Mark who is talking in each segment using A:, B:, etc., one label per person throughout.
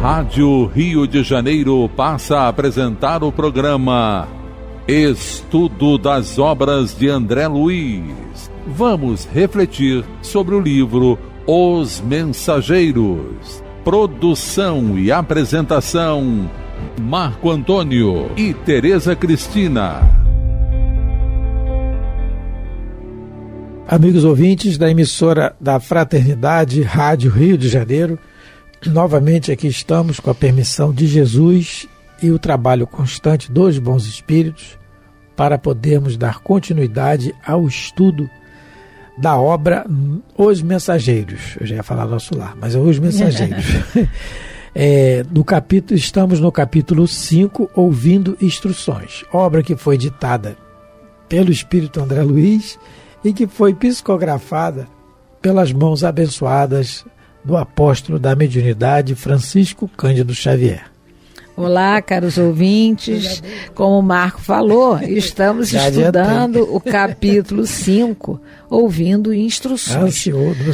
A: Rádio Rio de Janeiro passa a apresentar o programa Estudo das Obras de André Luiz. Vamos refletir sobre o livro Os Mensageiros. Produção e apresentação, Marco Antônio e Tereza Cristina.
B: Amigos ouvintes da emissora da Fraternidade Rádio Rio de Janeiro, novamente aqui estamos com a permissão de Jesus e o trabalho constante dos bons espíritos para podermos dar continuidade ao estudo da obra Os Mensageiros. Eu já ia falar Nosso Lar, mas é Os Mensageiros. Estamos no capítulo 5, Ouvindo Instruções, obra que foi ditada pelo Espírito André Luiz e que foi psicografada pelas mãos abençoadas do apóstolo da mediunidade Francisco Cândido Xavier.
C: Olá, caros ouvintes. Como o Marco falou, estamos estudando o capítulo 5, Ouvindo Instruções.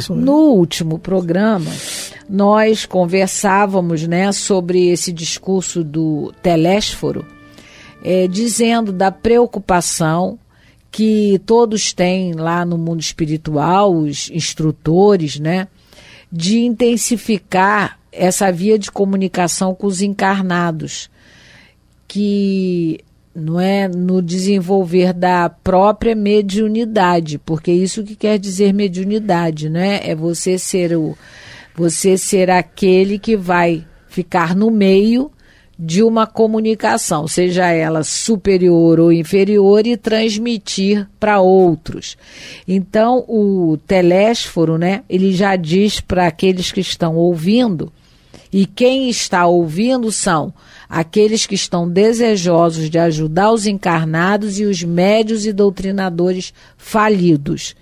C: No último programa, nós conversávamos, sobre esse discurso do Telésforo, dizendo da preocupação que todos têm lá no mundo espiritual, os instrutores, de intensificar essa via de comunicação com os encarnados, que não é no desenvolver da própria mediunidade, porque isso que quer dizer mediunidade, é você ser aquele que vai ficar no meio de uma comunicação, seja ela superior ou inferior, e transmitir para outros. Então, o Telésforo, ele já diz para aqueles que estão ouvindo, e quem está ouvindo são aqueles que estão desejosos de ajudar os encarnados e os médios e doutrinadores falidos.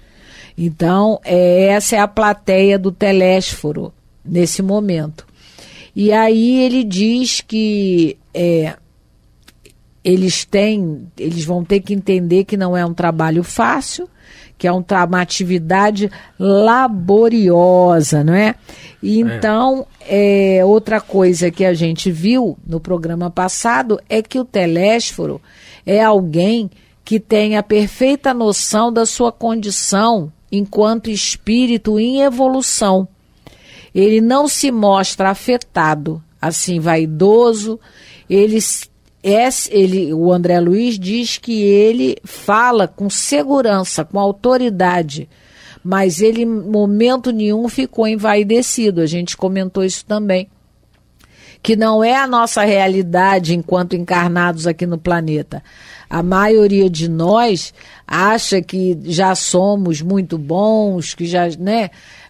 C: Então, essa é a plateia do Telésforo nesse momento. E aí ele diz que eles vão ter que entender que não é um trabalho fácil, que é uma atividade laboriosa, não é? E então, outra coisa que a gente viu no programa passado é que o Telésforo é alguém que tem a perfeita noção da sua condição enquanto espírito em evolução. Ele não se mostra afetado, assim, vaidoso. O André Luiz diz que ele fala com segurança, com autoridade, mas ele, em momento nenhum, ficou envaidecido. A gente comentou isso também, que não é a nossa realidade enquanto encarnados aqui no planeta. A maioria de nós acha que já somos muito bons, que já,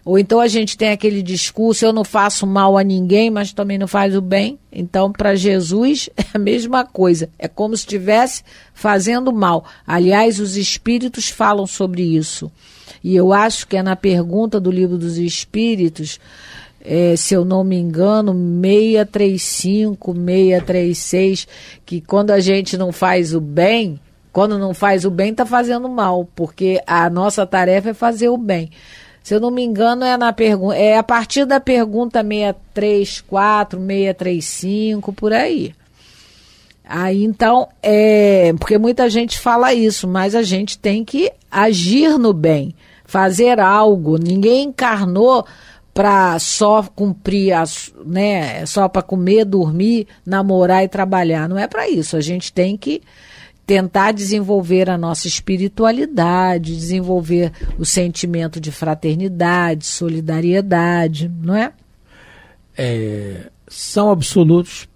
C: Ou então a gente tem aquele discurso, eu não faço mal a ninguém, mas também não faz o bem. Então, para Jesus, é a mesma coisa. É como se estivesse fazendo mal. Aliás, os espíritos falam sobre isso. E eu acho que é na pergunta do Livro dos Espíritos, se eu não me engano, 635, 636, que quando a gente não faz o bem, quando não faz o bem, está fazendo mal, porque a nossa tarefa é fazer o bem. Se eu não me engano, é a partir da pergunta 634, 635, por aí. Aí, então, porque muita gente fala isso, mas a gente tem que agir no bem, fazer algo. Ninguém encarnou para só cumprir, só para comer, dormir, namorar e trabalhar. Não é para isso. A gente tem que tentar desenvolver a nossa espiritualidade, desenvolver o sentimento de fraternidade, solidariedade, não é?
B: São absolutos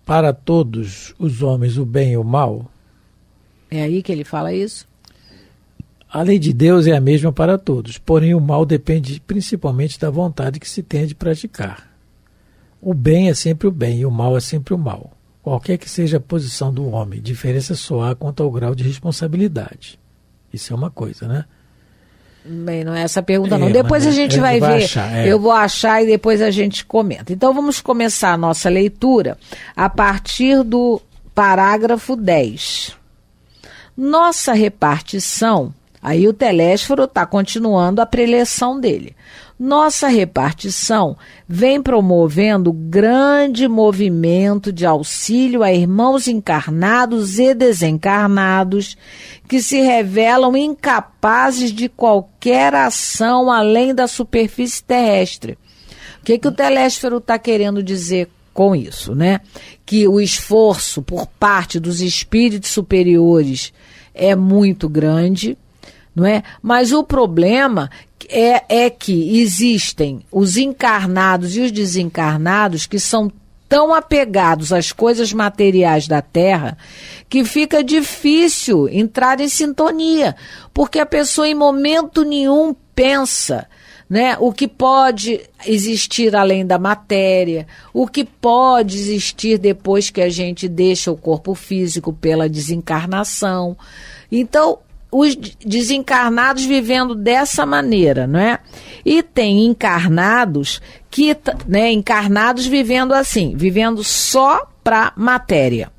B: para todos os homens o bem e o mal?
C: É aí que ele fala isso?
B: A lei de Deus é a mesma para todos, porém o mal depende principalmente da vontade que se tem de praticar. O bem é sempre o bem e o mal é sempre o mal. Qualquer que seja a posição do homem, diferença só há quanto ao grau de responsabilidade. Isso é uma coisa,
C: Bem, não é essa a pergunta não. Depois a gente vai ver, eu vou achar e depois a gente comenta. Então vamos começar a nossa leitura a partir do parágrafo 10. Nossa repartição, aí o Telésforo está continuando a preleção dele. Nossa repartição vem promovendo grande movimento de auxílio a irmãos encarnados e desencarnados que se revelam incapazes de qualquer ação além da superfície terrestre. O que o Telésforo está querendo dizer com isso, né? Que o esforço por parte dos espíritos superiores é muito grande, não é? Mas o problema é que existem os encarnados e os desencarnados que são tão apegados às coisas materiais da Terra que fica difícil entrar em sintonia, porque a pessoa em momento nenhum pensa, né, o que pode existir além da matéria, o que pode existir depois que a gente deixa o corpo físico pela desencarnação. Então, os desencarnados vivendo dessa maneira, não é? E tem encarnados que, né, encarnados vivendo assim, vivendo só para matéria.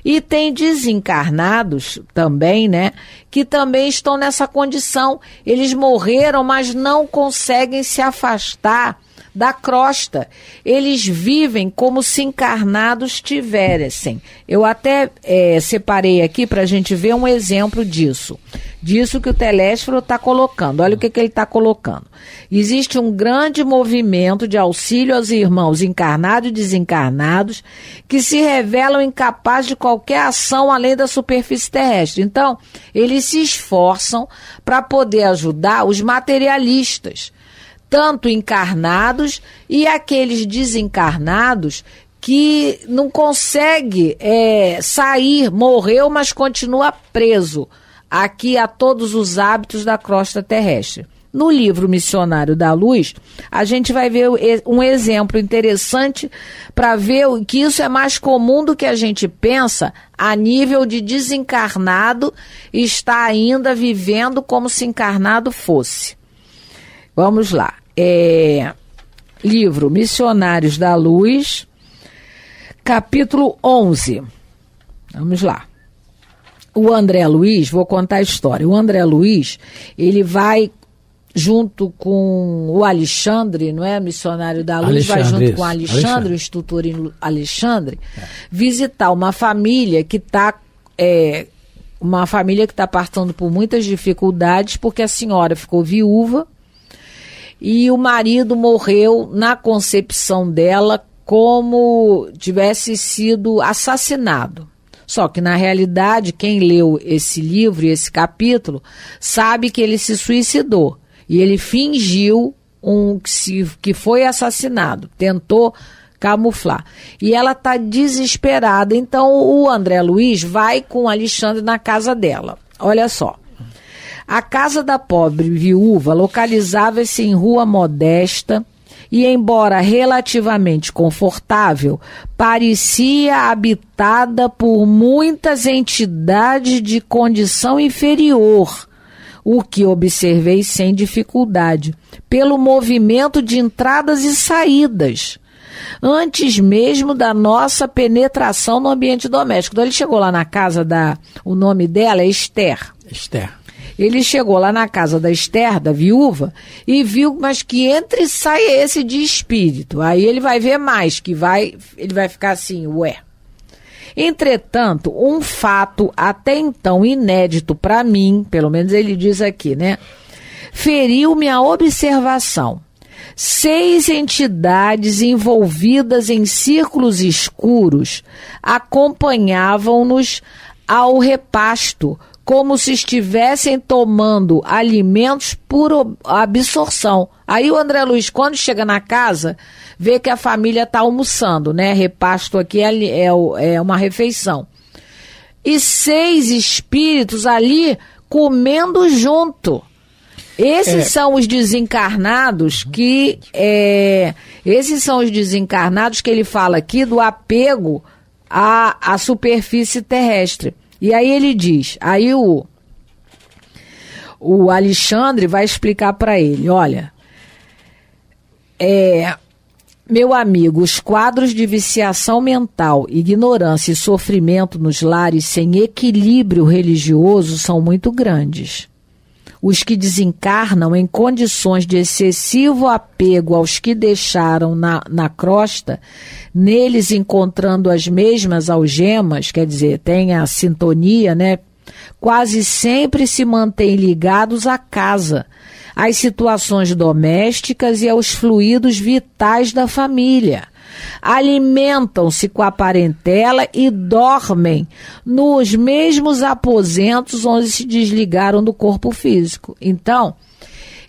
C: E tem desencarnados também, né, que também estão nessa condição. Eles morreram, mas não conseguem se afastar da crosta. Eles vivem como se encarnados tivessem. Eu até separei aqui para a gente ver um exemplo disso que o Telésforo está colocando. Olha o que ele está colocando. Existe um grande movimento de auxílio aos irmãos encarnados e desencarnados que se revelam incapazes de qualquer ação além da superfície terrestre. Então, eles se esforçam para poder ajudar os materialistas, tanto encarnados e aqueles desencarnados que não consegue sair, morreu, mas continua preso aqui a todos os hábitos da crosta terrestre. No livro Missionário da Luz, a gente vai ver um exemplo interessante para ver que isso é mais comum do que a gente pensa a nível de desencarnado e está ainda vivendo como se encarnado fosse. Vamos lá. Livro Missionários da Luz, capítulo 11. Vamos lá. O André Luiz, vou contar a história. O André Luiz, ele vai junto com o Alexandre, não é? Missionário da Luz, vai junto com o Alexandre, o instrutor Alexandre, visitar uma família que está passando por muitas dificuldades, porque a senhora ficou viúva e o marido morreu na concepção dela como tivesse sido assassinado. Só que, na realidade, quem leu esse livro e esse capítulo sabe que ele se suicidou. E ele fingiu que foi assassinado, tentou camuflar. E ela está desesperada. Então, o André Luiz vai com o Alexandre na casa dela. Olha só. A casa da pobre viúva localizava-se em rua modesta e, embora relativamente confortável, parecia habitada por muitas entidades de condição inferior, o que observei sem dificuldade, pelo movimento de entradas e saídas, antes mesmo da nossa penetração no ambiente doméstico. Então, ele chegou lá na casa o nome dela é Esther. Ele chegou lá na casa da Esther, da viúva, e viu, mas que entra e sai esse de espírito. Aí ele vai ver mais, ele vai ficar assim, ué. Entretanto, um fato até então inédito para mim, pelo menos ele diz aqui, né? Feriu-me a observação. 6 entidades envolvidas em círculos escuros acompanhavam-nos ao repasto, como se estivessem tomando alimentos por absorção. Aí o André Luiz, quando chega na casa, vê que a família está almoçando, né? Repasto aqui é uma refeição. E 6 espíritos ali comendo junto. Esses são os desencarnados esses são os desencarnados que ele fala aqui do apego à superfície terrestre. E aí ele diz, aí o Alexandre vai explicar para ele, olha, meu amigo, os quadros de viciação mental, ignorância e sofrimento nos lares sem equilíbrio religioso são muito grandes. os que desencarnam em condições de excessivo apego aos que deixaram na crosta, neles encontrando as mesmas algemas, quer dizer, tem a sintonia, né? Quase sempre se mantêm ligados à casa, às situações domésticas e aos fluidos vitais da família. Alimentam-se com a parentela e dormem nos mesmos aposentos onde se desligaram do corpo físico. Então,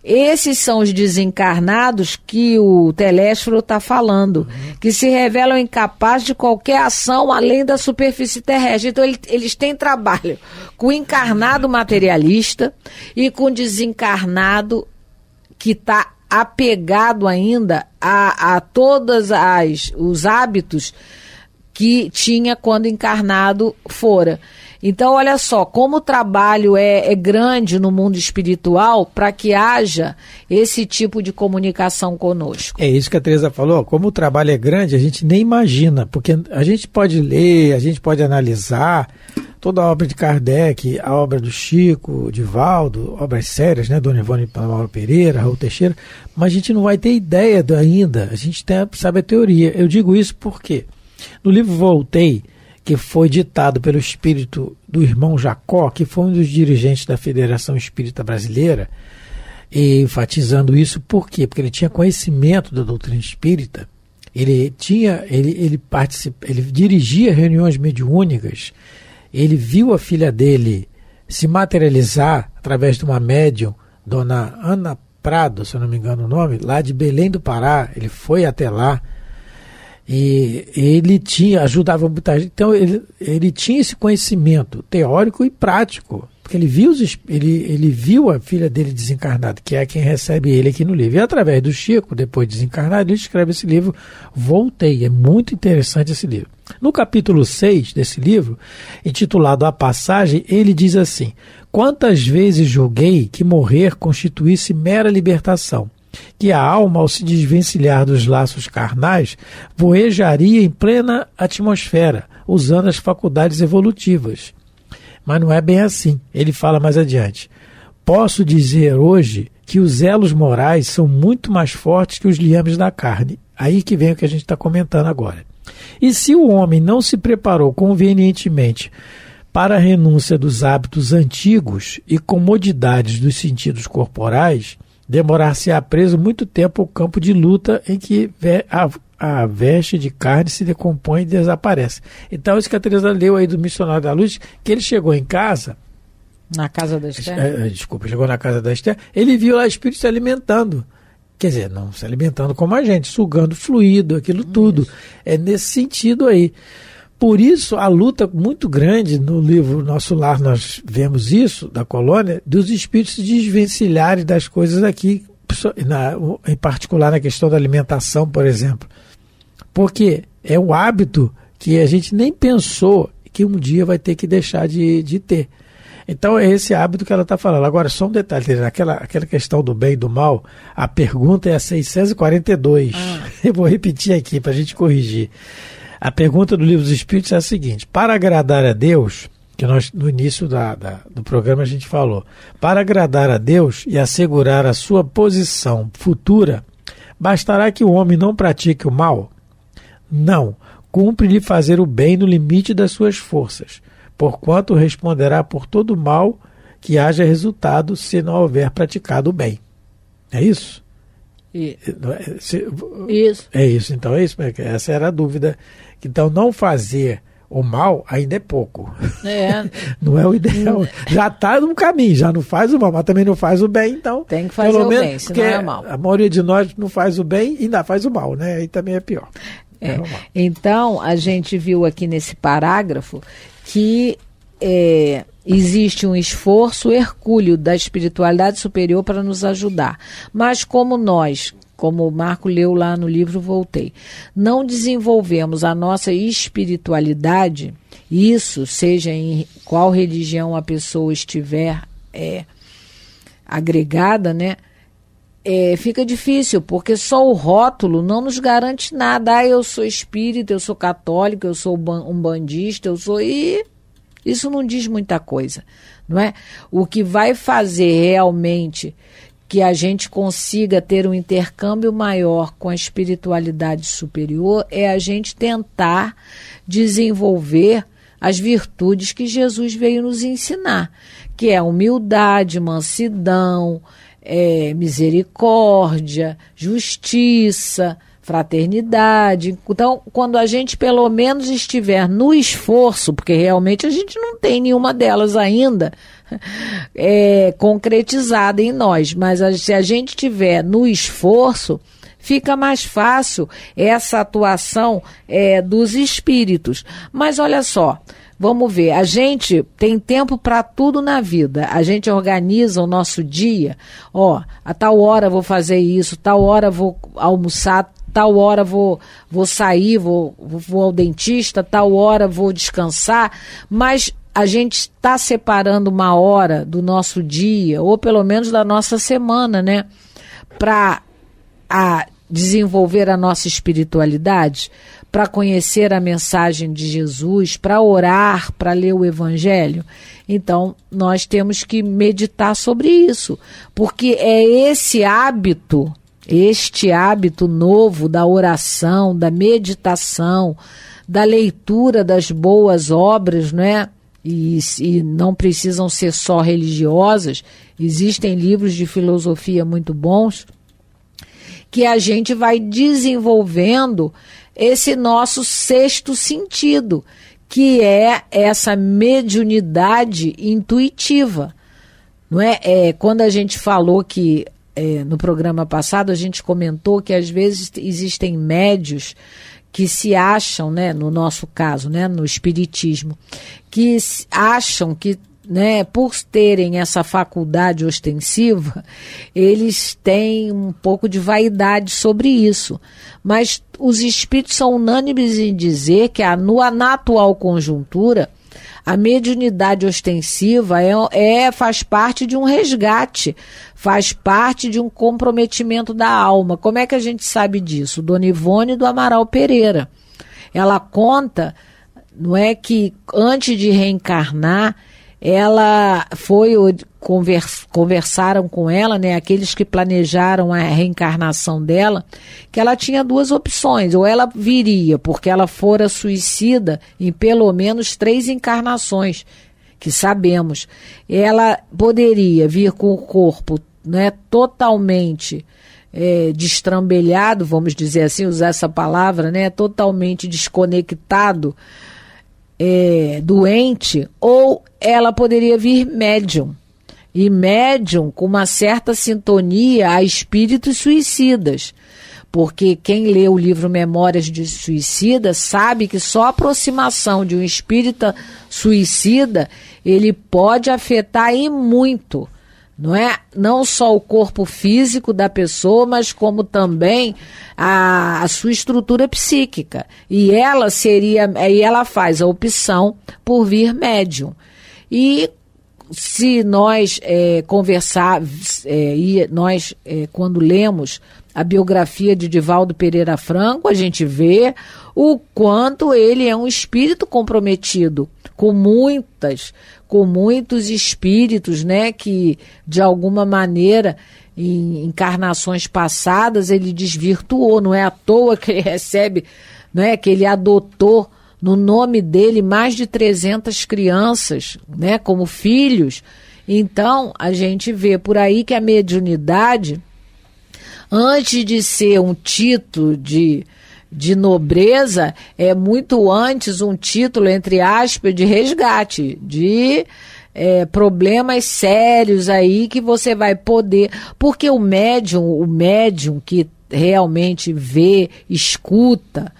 C: esses são os desencarnados que o Telésforo está falando, que se revelam incapazes de qualquer ação além da superfície terrestre. Então, eles têm trabalho com o encarnado materialista e com o desencarnado que está apegado ainda a todos os hábitos que tinha quando encarnado fora. Então, olha só, como o trabalho é grande no mundo espiritual para que haja esse tipo de comunicação conosco.
B: É isso que a Teresa falou, como o trabalho é grande, a gente nem imagina, porque a gente pode ler, a gente pode analisar toda a obra de Kardec, a obra do Chico, Divaldo, obras sérias, né, Dona Ivone Mauro Pereira, Raul Teixeira, mas a gente não vai ter ideia ainda, a gente sabe a teoria. Eu digo isso porque no livro Voltei, que foi ditado pelo espírito do irmão Jacó, que foi um dos dirigentes da Federação Espírita Brasileira, e enfatizando isso, por quê? Porque ele tinha conhecimento da doutrina espírita, ele dirigia reuniões mediúnicas, ele viu a filha dele se materializar através de uma médium, Dona Ana Prado, se eu não me engano o nome, lá de Belém do Pará. Ele foi até lá e ele ajudava muita gente. Então ele tinha esse conhecimento teórico e prático, porque ele viu a filha dele desencarnada, que é quem recebe ele aqui no livro. E através do Chico, depois de desencarnado, ele escreve esse livro Voltei. É muito interessante esse livro. No capítulo 6 desse livro, intitulado A Passagem, ele diz assim: quantas vezes julguei que morrer constituísse mera libertação, que a alma, ao se desvencilhar dos laços carnais, voejaria em plena atmosfera, usando as faculdades evolutivas. Mas não é bem assim. Ele fala mais adiante: posso dizer hoje que os elos morais são muito mais fortes que os liames da carne. Aí que vem o que a gente está comentando agora. E se o homem não se preparou convenientemente para a renúncia dos hábitos antigos e comodidades dos sentidos corporais, demorar-se-á preso muito tempo ao campo de luta em que a veste de carne se decompõe e desaparece. Então, isso que a Teresa leu aí do Missionário da Luz, que ele chegou em casa...
C: Na casa da Esther?
B: Chegou na casa da Esther, ele viu lá o espírito se alimentando. Quer dizer, não se alimentando como a gente, sugando fluido, aquilo tudo. É nesse sentido aí. Por isso, a luta muito grande no livro Nosso Lar, nós vemos isso, da colônia, dos espíritos se desvencilharem das coisas aqui, em particular na questão da alimentação, por exemplo. Porque é um hábito que a gente nem pensou que um dia vai ter que deixar de ter. Então é esse hábito que ela está falando. Agora, só um detalhe, aquela questão do bem e do mal, a pergunta é a 642. Eu vou repetir aqui para a gente corrigir. A pergunta do Livro dos Espíritos é a seguinte: para agradar a Deus, que nós no início do programa a gente falou, para agradar a Deus e assegurar a sua posição futura, bastará que o homem não pratique o mal? Não, cumpre-lhe fazer o bem no limite das suas forças, porquanto responderá por todo mal que haja resultado se não houver praticado o bem. É isso?
C: Isso.
B: É isso, então é isso. Essa era a dúvida. Então, não fazer o mal ainda é pouco. Não é o ideal. Já está no caminho, já não faz o mal, mas também não faz o bem, então...
C: Tem que fazer o bem, senão é mal.
B: A maioria de nós não faz o bem e ainda faz o mal, né? Aí também é pior.
C: Então, a gente viu aqui nesse parágrafo que existe um esforço hercúleo da espiritualidade superior para nos ajudar. Mas como o Marco leu lá no livro Voltei, não desenvolvemos a nossa espiritualidade, isso, seja em qual religião a pessoa estiver agregada, né? Fica difícil, porque só o rótulo não nos garante nada. Eu sou espírita, eu sou católico, eu sou umbandista, eu sou... E Isso não diz muita coisa, não é? O que vai fazer realmente que a gente consiga ter um intercâmbio maior com a espiritualidade superior é a gente tentar desenvolver as virtudes que Jesus veio nos ensinar, que é humildade, mansidão, misericórdia, justiça, fraternidade. Então, quando a gente pelo menos estiver no esforço, porque realmente a gente não tem nenhuma delas ainda concretizada em nós, mas se a gente estiver no esforço, fica mais fácil essa atuação dos espíritos. Mas olha só, vamos ver, a gente tem tempo para tudo na vida, a gente organiza o nosso dia, a tal hora vou fazer isso, tal hora vou almoçar, tal hora vou sair, vou ao dentista, tal hora vou descansar, mas a gente está separando uma hora do nosso dia, ou pelo menos da nossa semana, né, para desenvolver a nossa espiritualidade, para conhecer a mensagem de Jesus, para orar, para ler o Evangelho. Então, nós temos que meditar sobre isso, porque é este hábito novo da oração, da meditação, da leitura das boas obras, né? E não precisam ser só religiosas, existem livros de filosofia muito bons, que a gente vai desenvolvendo esse nosso sexto sentido, que é essa mediunidade intuitiva. Não é? Quando a gente falou que, no programa passado, a gente comentou que às vezes existem médios que se acham, né, no nosso caso, né, no espiritismo, que acham que, né, por terem essa faculdade ostensiva, eles têm um pouco de vaidade sobre isso. Mas os espíritos são unânimes em dizer que na atual conjuntura, a mediunidade ostensiva faz parte de um resgate, faz parte de um comprometimento da alma. Como é que a gente sabe disso? Dona Ivone do Amaral Pereira. Ela conta, não é, que antes de reencarnar, ela conversaram com ela, né, aqueles que planejaram a reencarnação dela, que ela tinha duas opções, ou ela viria, porque ela fora suicida em pelo menos 3 encarnações, que sabemos. Ela poderia vir com o corpo, né, totalmente destrambelhado, vamos dizer assim, usar essa palavra, né, totalmente desconectado, doente, ou ela poderia vir médium, e médium com uma certa sintonia a espíritos suicidas, porque quem lê o livro Memórias de Suicida sabe que só a aproximação de um espírita suicida, ele pode afetar e muito, não é? Não só o corpo físico da pessoa, mas como também a sua estrutura psíquica. E ela faz a opção por vir médium. E se nós quando lemos a biografia de Divaldo Pereira Franco, a gente vê o quanto ele é um espírito comprometido com muitos espíritos, né, que de alguma maneira em encarnações passadas ele desvirtuou. Não é à toa que ele recebe, né, que ele adotou no nome dele mais de 300 crianças, né, como filhos. Então a gente vê por aí que a mediunidade, antes de ser um título de nobreza, é muito antes um título, entre aspas, de resgate, de problemas sérios aí que você vai poder, porque o médium que realmente vê, escuta,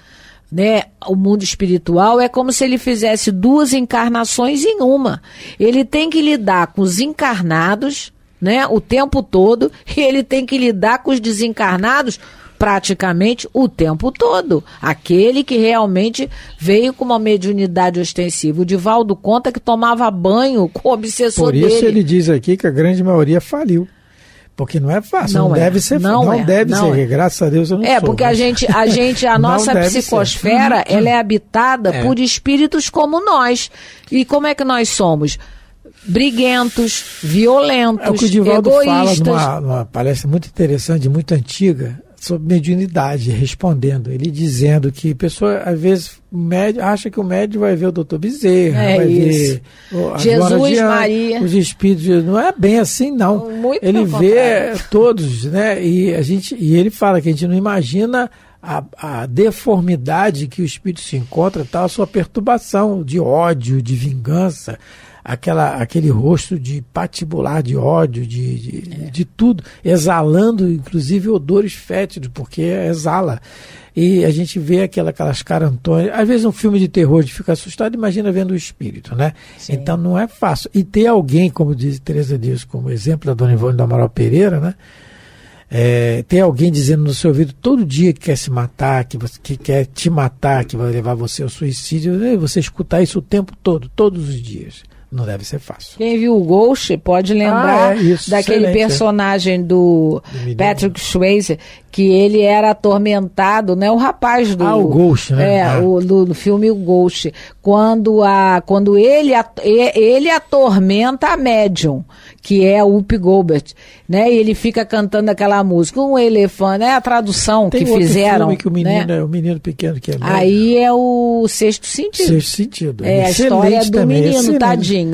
C: né, o mundo espiritual, é como se ele fizesse 2 encarnações em uma. Ele tem que lidar com os encarnados, né, o tempo todo, e ele tem que lidar com os desencarnados praticamente o tempo todo. Aquele que realmente veio com uma mediunidade ostensiva. O Divaldo conta que tomava banho com o obsessor dele.
B: Por isso ele diz aqui que a grande maioria faliu. Porque não é fácil, não deve ser fácil. Graças a Deus eu não sou.
C: Porque a nossa psicosfera, ela é habitada por espíritos como nós. E como é que nós somos? Briguentos, violentos,
B: é o que o Divaldo
C: egoístas.
B: fala numa palestra muito interessante, muito antiga, sobre mediunidade, respondendo. Ele dizendo que a pessoa, às vezes, acha que o médium vai ver o doutor Bezerra, vai ver
C: Jesus, Maria.
B: Os espíritos. Não é bem assim, não.
C: Muito
B: ele vê todos, né? E ele fala que a gente não imagina a deformidade que o espírito se encontra, tal, a sua perturbação de ódio, de vingança, aquele rosto de patibular de ódio, de tudo, exalando inclusive odores fétidos, porque exala. E a gente vê aquelas carantões, às vezes um filme de terror de ficar assustado, imagina vendo o espírito, né? Sim. Então não é fácil. E ter alguém, como diz Teresa Dias, como exemplo da Dona Ivone do Amaral Pereira, né? Ter alguém dizendo no seu ouvido todo dia que quer se matar, que quer te matar, que vai levar você ao suicídio, você escutar isso o tempo todo, todos os dias. Não deve ser fácil.
C: Quem viu o Ghost pode lembrar daquele personagem do Patrick Swayze, que ele era atormentado, né? O rapaz do...
B: o Ghost, né?
C: Do filme O Ghost. Quando ele atormenta a médium, que é o Whoopi Goldberg, né? E ele fica cantando aquela música, um elefante, é a tradução que fizeram.
B: Tem filme que o menino pequeno que é médium.
C: Aí é o Sexto Sentido.
B: Sexto Sentido.
C: É a história do menino, tadinho.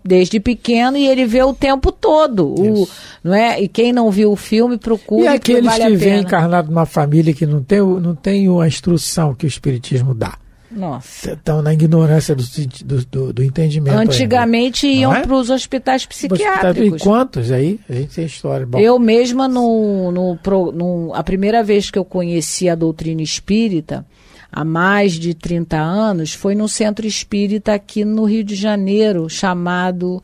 C: Desde pequeno, e ele vê o tempo todo. Não é? E quem não viu o filme, procura.
B: E aqueles que vêm encarnados numa família que não tem a instrução que o Espiritismo dá.
C: Nossa.
B: Estão na ignorância do entendimento.
C: Antigamente iam para os hospitais psiquiátricos.
B: E quantos aí? A gente tem história. Bom.
C: Eu mesma, a primeira vez que eu conheci a doutrina espírita, há mais de 30 anos, foi num centro espírita aqui no Rio de Janeiro, chamado...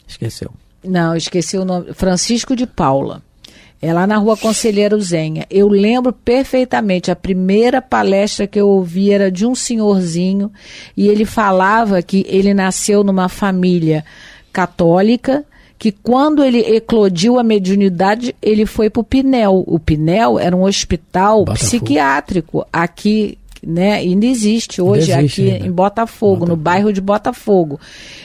B: Esqueceu.
C: Não, esqueci o nome. Francisco de Paula. É lá na Rua Conselheiro Zenha. Eu lembro perfeitamente, a primeira palestra que eu ouvi era de um senhorzinho, e ele falava que ele nasceu numa família católica, que quando ele eclodiu a mediunidade, ele foi para o Pinel. O Pinel era um hospital psiquiátrico aqui, né? Ainda existe hoje aqui em Botafogo, no bairro de Botafogo.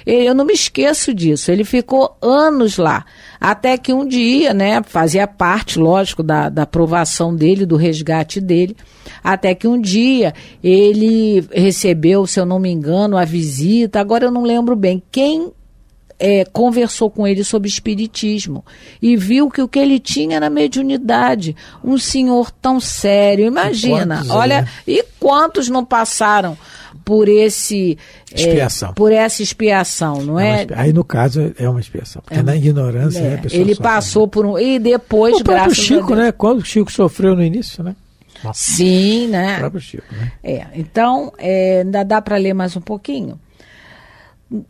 C: Eu não me esqueço disso. Ele ficou anos lá, até que um dia, né, fazia parte, lógico, da aprovação dele, do resgate dele, até que um dia ele recebeu, se eu não me engano, a visita, agora eu não lembro bem, quem conversou com ele sobre espiritismo e viu que o que ele tinha era mediunidade. Um senhor tão sério, imagina, e quantos não passaram por essa expiação, não é?
B: Aí no caso é uma expiação, porque na ignorância a pessoa
C: ele passou por e depois,
B: o próprio Chico, né? Quando o Chico sofreu no início, né?
C: Nossa. Sim, né?
B: O próprio Chico, né?
C: Então, ainda dá para ler mais um pouquinho?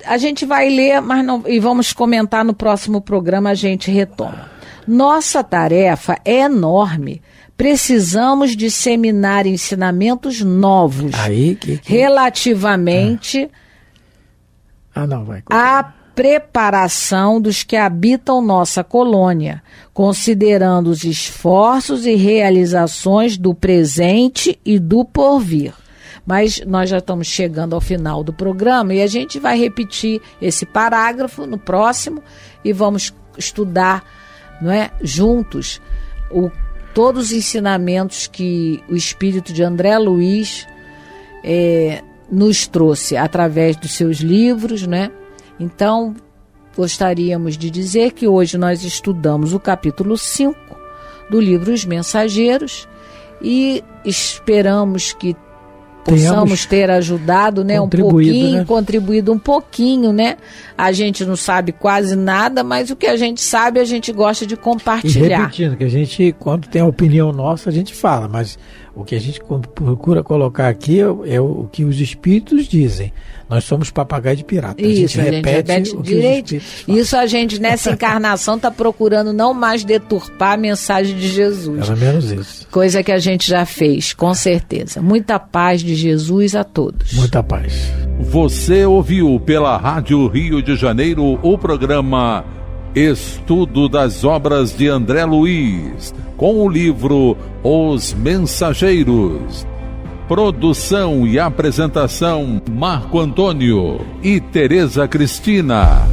C: A gente vai ler, mas não, e vamos comentar no próximo programa, a gente retoma. Nossa tarefa é enorme. Precisamos disseminar ensinamentos novos relativamente à preparação dos que habitam nossa colônia, considerando os esforços e realizações do presente e do porvir. Mas nós já estamos chegando ao final do programa e a gente vai repetir esse parágrafo no próximo e vamos estudar, não é, juntos todos os ensinamentos que o espírito de André Luiz nos trouxe através dos seus livros, né? Então, gostaríamos de dizer que hoje nós estudamos o capítulo 5 do livro Os Mensageiros e esperamos que possamos ter ajudado, né, contribuído um pouquinho, né? A gente não sabe quase nada, mas o que a gente sabe, a gente gosta de compartilhar.
B: E repetindo, que a gente, quando tem a opinião nossa, a gente fala, mas o que a gente procura colocar aqui é o que os espíritos dizem. Nós somos papagaio de pirata.
C: Isso,
B: a gente repete
C: direito. Isso a gente, nessa encarnação, está procurando não mais deturpar a mensagem de Jesus.
B: Pelo menos isso.
C: Coisa que a gente já fez, com certeza. Muita paz de Jesus a todos.
B: Muita paz.
A: Você ouviu pela Rádio Rio de Janeiro o programa Estudo das obras de André Luiz, com o livro Os Mensageiros. Produção e apresentação: Marco Antônio e Tereza Cristina.